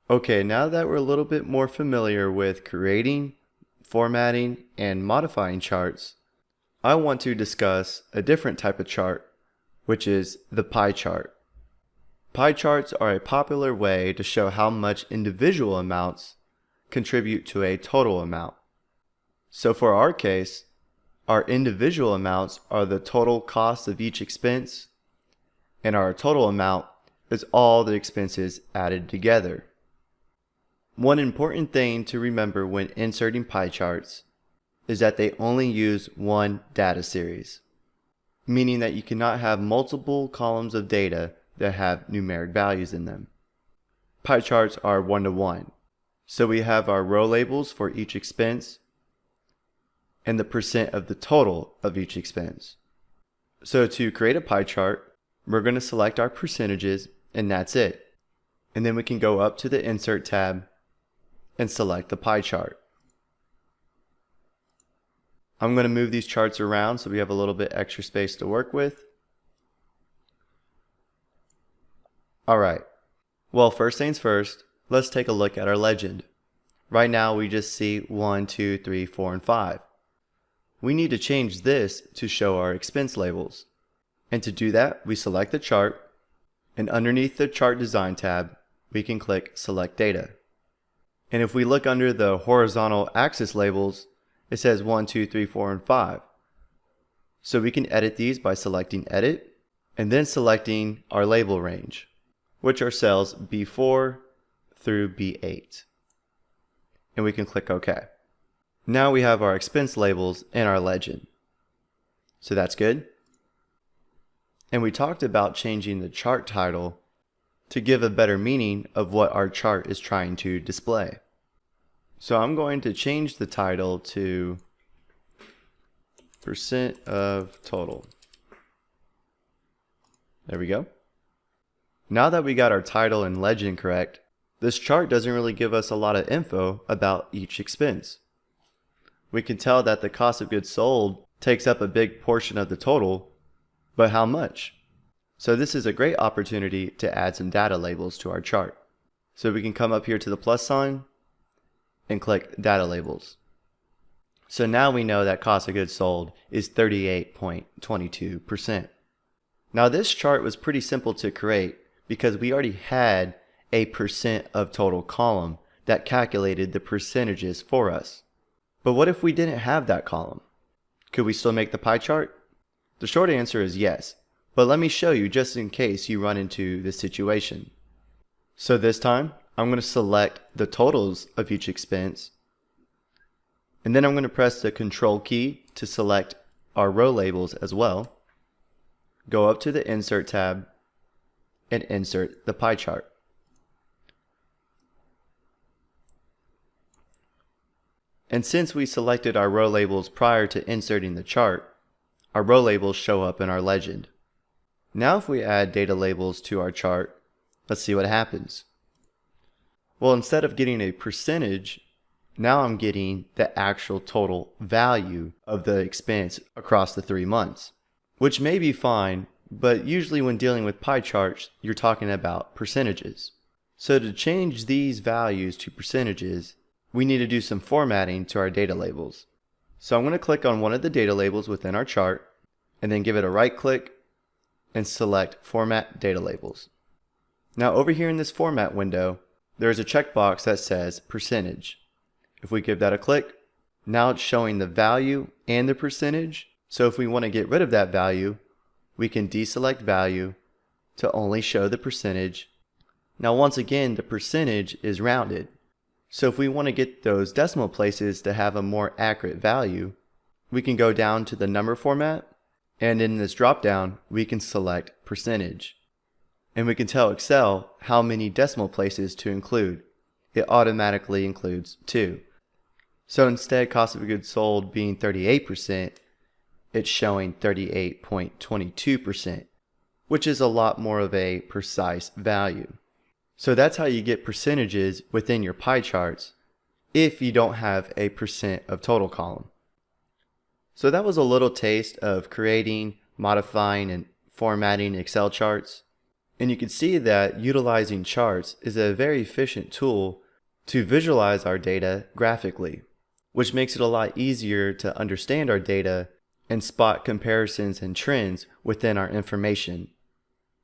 Okay, now that we're a little bit more familiar with creating, formatting, and modifying charts, I want to discuss a different type of chart, which is the pie chart. Pie charts are a popular way to show how much individual amounts contribute to a total amount. So for our case, our individual amounts are the total cost of each expense, and our total amount is all the expenses added together. One important thing to remember when inserting pie charts is that they only use one data series, meaning that you cannot have multiple columns of data that have numeric values in them. Pie charts are one-to-one, so we have our row labels for each expense and the percent of the total of each expense. So to create a pie chart, we're going to select our percentages and that's it. And then we can go up to the Insert tab and select the pie chart. I'm going to move these charts around so we have a little bit extra space to work with. Alright, well, first things first, let's take a look at our legend. Right now we just see 1, 2, 3, 4, and 5. We need to change this to show our expense labels. And to do that, we select the chart, and underneath the Chart Design tab, we can click Select Data. And if we look under the horizontal axis labels, it says 1, 2, 3, 4, and 5. So we can edit these by selecting Edit, and then selecting our label range, which are cells B4 through B8. And we can click OK. Now we have our expense labels in our legend. So that's good. And we talked about changing the chart title to give a better meaning of what our chart is trying to display. So I'm going to change the title to percent of total. There we go. Now that we got our title and legend correct, this chart doesn't really give us a lot of info about each expense. We can tell that the cost of goods sold takes up a big portion of the total, but how much? So this is a great opportunity to add some data labels to our chart. So we can come up here to the plus sign and click Data Labels. So now we know that cost of goods sold is 38.22%. Now this chart was pretty simple to create because we already had a percent of total column that calculated the percentages for us. But what if we didn't have that column? Could we still make the pie chart? The short answer is yes, but let me show you just in case you run into this situation. So this time, I'm going to select the totals of each expense, and then I'm going to press the Control key to select our row labels as well. Go up to the Insert tab and insert the pie chart. And since we selected our row labels prior to inserting the chart, our row labels show up in our legend. Now if we add data labels to our chart, let's see what happens. Well, instead of getting a percentage, now I'm getting the actual total value of the expense across the 3 months, which may be fine, but usually when dealing with pie charts, you're talking about percentages. So to change these values to percentages, we need to do some formatting to our data labels. So I'm going to click on one of the data labels within our chart, and then give it a right click and select Format Data Labels. Now over here in this format window, there is a checkbox that says percentage. If we give that a click, now it's showing the value and the percentage. So if we want to get rid of that value, we can deselect value to only show the percentage. Now once again, the percentage is rounded. So if we want to get those decimal places to have a more accurate value, we can go down to the number format, and in this drop down, we can select percentage. And we can tell Excel how many decimal places to include. It automatically includes 2. So instead, cost of goods sold being 38%, it's showing 38.22%, which is a lot more of a precise value. So that's how you get percentages within your pie charts if you don't have a percent of total column. So that was a little taste of creating, modifying, and formatting Excel charts. And you can see that utilizing charts is a very efficient tool to visualize our data graphically, which makes it a lot easier to understand our data and spot comparisons and trends within our information.